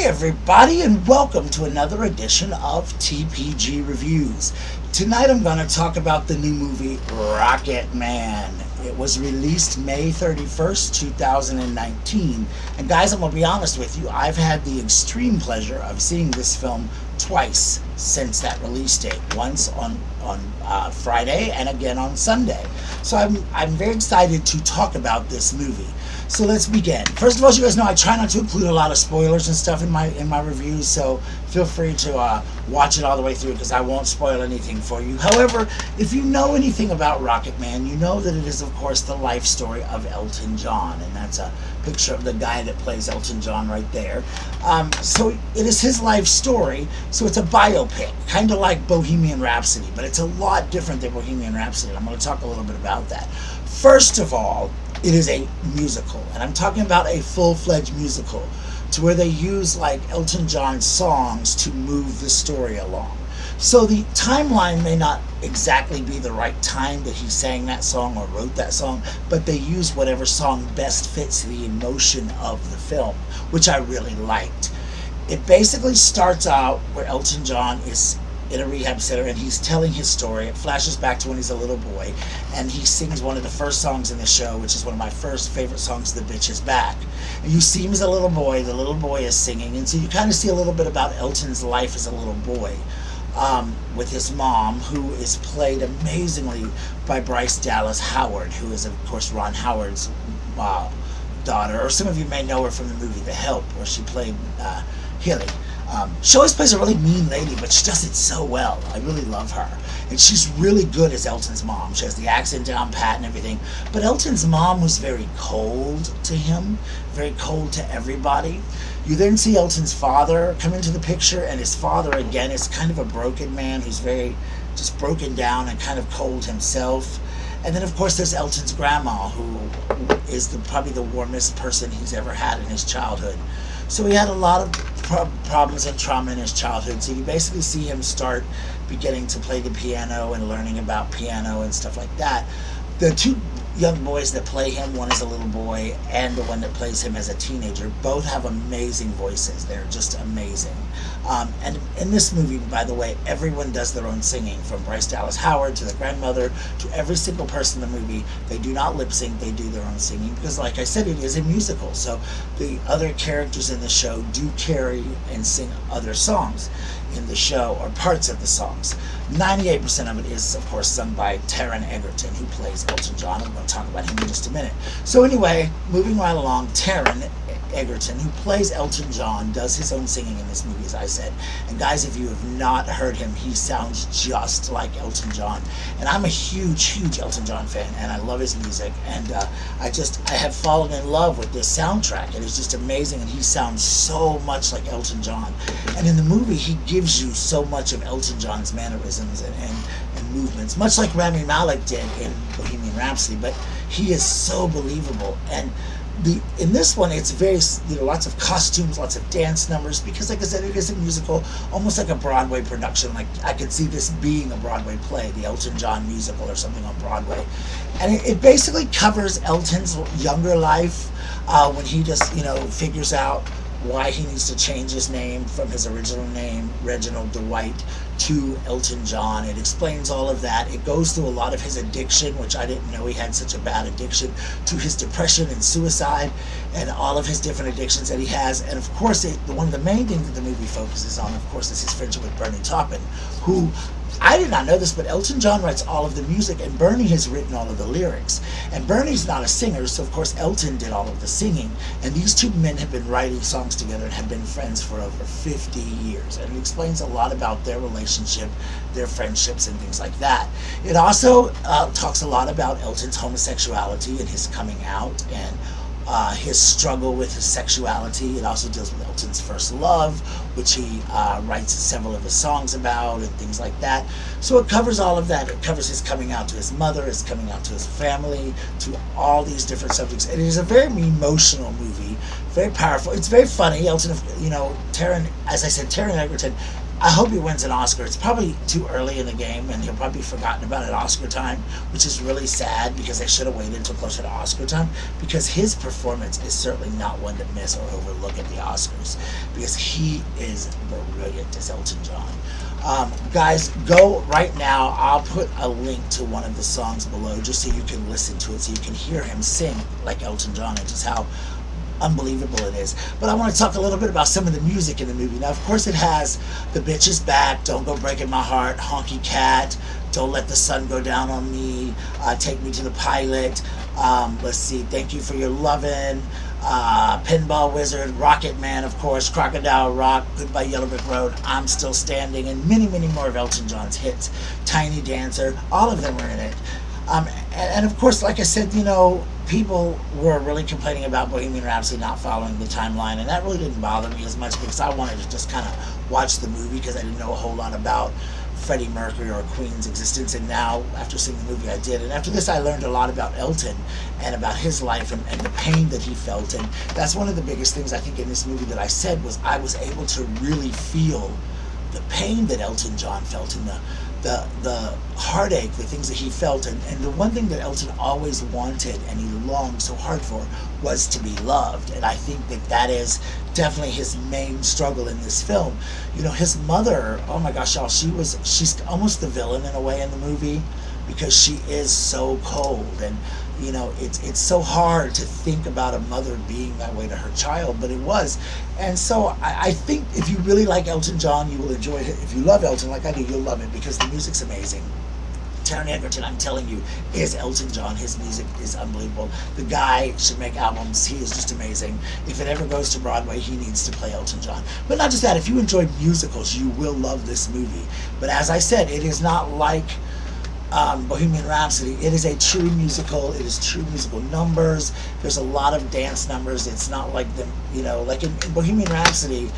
everybody, and welcome to another edition of TPG Reviews. Tonight I'm going to talk about the new movie RocketMan. It was released May 31st, 2019. And guys, I'm going to be honest with you, I've had the extreme pleasure of seeing this film twice since that release date. Once on Friday and again on Sunday. So I'm very excited to talk about this movie. So let's begin. First of all, as you guys know, I try not to include a lot of spoilers and stuff in my reviews, so feel free to watch it all the way through because I won't spoil anything for you. However, if you know anything about RocketMan, you know that it is, of course, the life story of Elton John, and that's a picture of the guy that plays Elton John right there. So it is his life story, so it's a biopic, kind of like Bohemian Rhapsody, but it's a lot different than Bohemian Rhapsody. I'm going to talk a little bit about that. First of all, it is a musical, and I'm talking about a full-fledged musical to where they use like Elton John's songs to move the story along. So the timeline may not exactly be the right time that he sang that song or wrote that song, but they use whatever song best fits the emotion of the film, which I really liked. It basically starts out where Elton John is in a rehab center and he's telling his story. It flashes back to when he's a little boy, and he sings one of the first songs in the show, which is one of my first favorite songs, The Bitch Is Back. And you see him as a little boy, the little boy is singing, and so you kind of see a little bit about Elton's life as a little boy with his mom, who is played amazingly by Bryce Dallas Howard, who is, of course, Ron Howard's daughter, or some of you may know her from the movie The Help, where she played Hilly. She always plays a really mean lady, but she does it so well. I really love her. And she's really good as Elton's mom. She has the accent down pat and everything. But Elton's mom was very cold to him, very cold to everybody. You then see Elton's father come into the picture, and his father, again, is kind of a broken man who's very just broken down and kind of cold himself. And then, of course, there's Elton's grandma, who is probably the warmest person he's ever had in his childhood. So he had a lot of problems and trauma in his childhood. So you basically see him start beginning to play the piano and learning about piano and stuff like that. The two young boys that play him, one is a little boy and the one that plays him as a teenager, both have amazing voices. They're just amazing. And in this movie, by the way, everyone does their own singing, from Bryce Dallas Howard to the grandmother to every single person in the movie. They do not lip sync, they do their own singing because, like I said, it is a musical. So the other characters in the show do carry and sing other songs in the show, or parts of the songs. 98% of it is, of course, sung by Taron Egerton, who plays Elton John. I'm going to talk about him in just a minute. So anyway, moving right along, Taron Egerton, who plays Elton John, does his own singing in this movie, as I said. And guys, if you have not heard him, he sounds just like Elton John. And I'm a huge Elton John fan, and I love his music. And I have fallen in love with this soundtrack. It is just amazing, and he sounds so much like Elton John. And in the movie, he gives you so much of Elton John's mannerisms and movements, much like Rami Malek did in Bohemian Rhapsody. But he is so believable. And in this one, it's very, lots of costumes, lots of dance numbers, because like I said, it is a musical, almost like a Broadway production. Like I could see this being a Broadway play, the Elton John musical or something on Broadway. And it basically covers Elton's younger life when he just, figures out why he needs to change his name from his original name, Reginald Dwight, to Elton John. It explains all of that. It goes through a lot of his addiction, which I didn't know he had such a bad addiction, to his depression and suicide, and all of his different addictions that he has. And of course, one of the main things that the movie focuses on, of course, is his friendship with Bernie Taupin, who, I did not know this, but Elton John writes all of the music, and Bernie has written all of the lyrics. And Bernie's not a singer, so of course Elton did all of the singing. And these two men have been writing songs together and have been friends for over 50 years. And it explains a lot about their relationship, their friendships, and things like that. It also talks a lot about Elton's homosexuality and his coming out, and his struggle with his sexuality. It also deals with Elton's first love, which he writes several of his songs about and things like that. So it covers all of that. It covers his coming out to his mother, his coming out to his family, to all these different subjects. And it is a very emotional movie, very powerful. It's very funny. Elton, Taron, as I said, Taron Egerton I hope he wins an Oscar. It's probably too early in the game, and he'll probably be forgotten about at Oscar time, which is really sad because they should have waited until closer to Oscar time, because his performance is certainly not one to miss or overlook at the Oscars, because he is brilliant as Elton John. Guys, go right now. I'll put a link to one of the songs below just so you can listen to it, so you can hear him sing like Elton John and just how unbelievable it is. But I want to talk a little bit about some of the music in the movie. Now, of course, it has The Bitch Is Back, Don't Go Breaking My Heart, Honky Cat, Don't Let the Sun Go Down on Me, Take Me to the Pilot, let's see, Thank You for Your Lovin', Pinball Wizard, RocketMan, of course, Crocodile Rock, Goodbye Yellow Brick Road, I'm Still Standing, and many, many more of Elton John's hits. Tiny Dancer, all of them were in it. And of course, like I said, you know, people were really complaining about Bohemian Rhapsody not following the timeline, and that really didn't bother me as much because I wanted to just kind of watch the movie because I didn't know a whole lot about Freddie Mercury or Queen's existence, and now after seeing the movie I did. And after this I learned a lot about Elton and about his life and the pain that he felt, and that's one of the biggest things I think in this movie that I said was I was able to really feel the pain that Elton John felt and the heartache, the things that he felt, and the one thing that Elton always wanted and he longed so hard for was to be loved. And I think that that is definitely his main struggle in this film. You know, his mother, oh my gosh, y'all, she's almost the villain in a way in the movie because she is so cold, and you know, it's so hard to think about a mother being that way to her child, but it was. And so I think if you really like Elton John, you will enjoy it. If you love Elton like I do, you'll love it because the music's amazing. Taron Egerton, I'm telling you, is Elton John. His music is unbelievable. The guy should make albums. He is just amazing. If it ever goes to Broadway, he needs to play Elton John. But not just that, if you enjoy musicals, you will love this movie. But as I said, it is not like Bohemian Rhapsody. It is a true musical. It is true musical numbers. There's a lot of dance numbers. It's not like the, you know, like in Bohemian Rhapsody,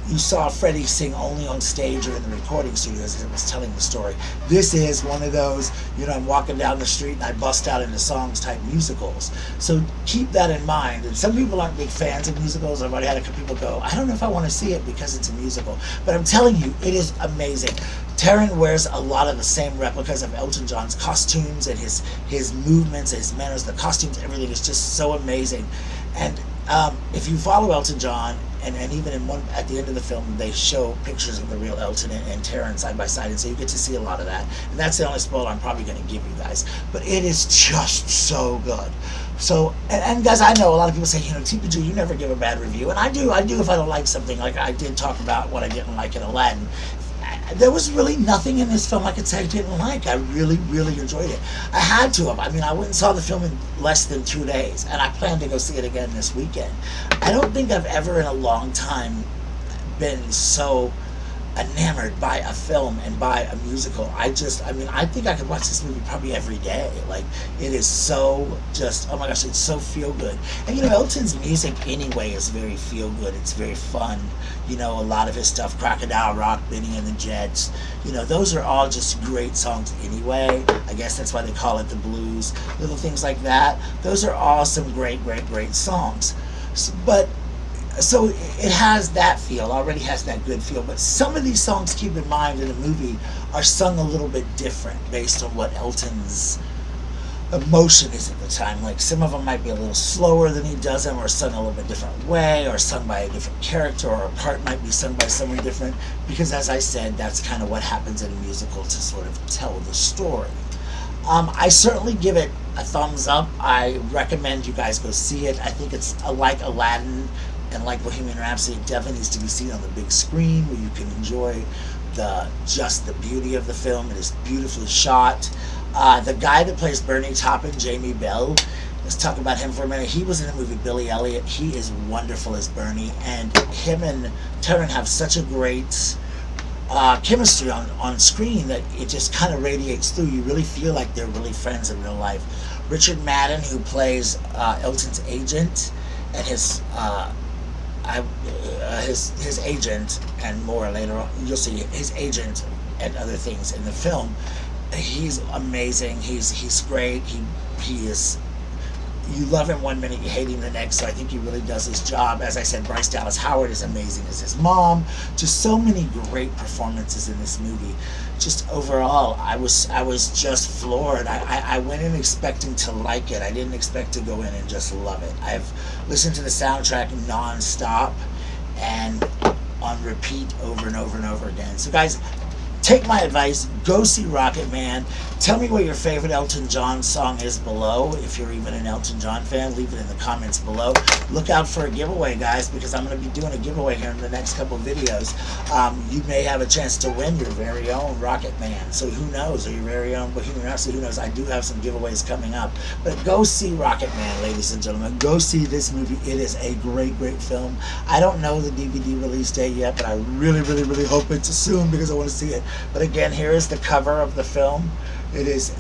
you saw Freddie sing only on stage or in the recording studio as it was telling the story. This is one of those, you know, I'm walking down the street and I bust out into songs type musicals. So keep that in mind. And some people aren't big fans of musicals. I've already had a couple people go, I don't know if I want to see it because it's a musical. But I'm telling you, it is amazing. Taron wears a lot of the same replicas of Elton John's costumes and his movements, his manners, the costumes, everything is just so amazing. And if you follow Elton John, and even in one at the end of the film, they show pictures of the real Elton and Taron side by side, and so you get to see a lot of that. And that's the only spoiler I'm probably going to give you guys. But it is just so good. So, and guys, I know a lot of people say, you know, TPG, you never give a bad review, and I do if I don't like something. Like I did talk about what I didn't like in Aladdin. There was really nothing in this film I could say I didn't like. I really, really enjoyed it. I had to have. I mean, I went and saw the film in less than 2 days, and I plan to go see it again this weekend. I don't think I've ever in a long time been so enamored by a film and by a musical. I mean, I think I could watch this movie probably every day. Like, it is so just, oh my gosh, it's so feel good. And you know, Elton's music anyway is very feel good. It's very fun. You know, a lot of his stuff, Crocodile Rock, Benny and the Jets, you know, those are all just great songs anyway. I guess that's why they call it the blues. Little things like that. Those are all some great, great, great songs. So it has that feel, already has that good feel, but some of these songs, keep in mind, in the movie are sung a little bit different based on what Elton's emotion is at the time. Like some of them might be a little slower than he does them, or sung a little bit different way, or sung by a different character, or a part might be sung by someone different, because as I said, that's kind of what happens in a musical to sort of tell the story. I certainly give it a thumbs up. I recommend you guys go see it. I think it's like Aladdin and like Bohemian Rhapsody, it definitely needs to be seen on the big screen where you can enjoy just the beauty of the film. It is beautifully shot. The guy that plays Bernie Taupin, Jamie Bell, let's talk about him for a minute. He was in the movie Billy Elliot. He is wonderful as Bernie, and him and Taron have such a great chemistry on screen that it just kind of radiates through. You really feel like they're really friends in real life. Richard Madden, who plays Elton's agent, and his agent, and more later on, you'll see his agent and other things in the film. He's amazing. He's great. He is, you love him one minute, you hate him the next. So I think he really does his job. As I said, Bryce Dallas Howard is amazing as his mom. Just so many great performances in this movie. Just overall, I was just floored. I went in expecting to like it. I didn't expect to go in and just love it. I've listened to the soundtrack non-stop and on repeat over and over and over again. So guys, take my advice, go see RocketMan. Tell me what your favorite Elton John song is below. If you're even an Elton John fan, leave it in the comments below. Look out for a giveaway, guys, because I'm going to be doing a giveaway here in the next couple of videos. You may have a chance to win your very own RocketMan. So who knows, or your very own Bohemian Rhapsody, who knows. I do have some giveaways coming up. But go see RocketMan, ladies and gentlemen. Go see this movie. It is a great, great film. I don't know the DVD release date yet, but I really, really, really hope it's soon because I want to see it. But again, here is the cover of the film. It is,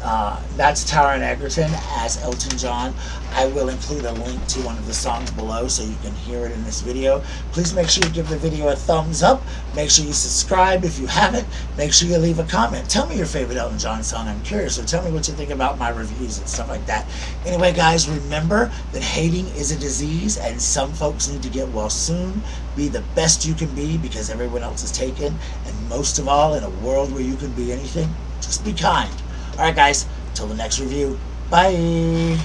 that's Taron Egerton as Elton John. I will include a link to one of the songs below so you can hear it in this video. Please make sure you give the video a thumbs up. Make sure you subscribe if you haven't. Make sure you leave a comment. Tell me your favorite Elton John song. I'm curious. So tell me what you think about my reviews and stuff like that. Anyway, guys, remember that hating is a disease and some folks need to get well soon. Be the best you can be because everyone else is taken. And most of all, in a world where you can be anything, just be kind. Alright guys, till the next review, bye!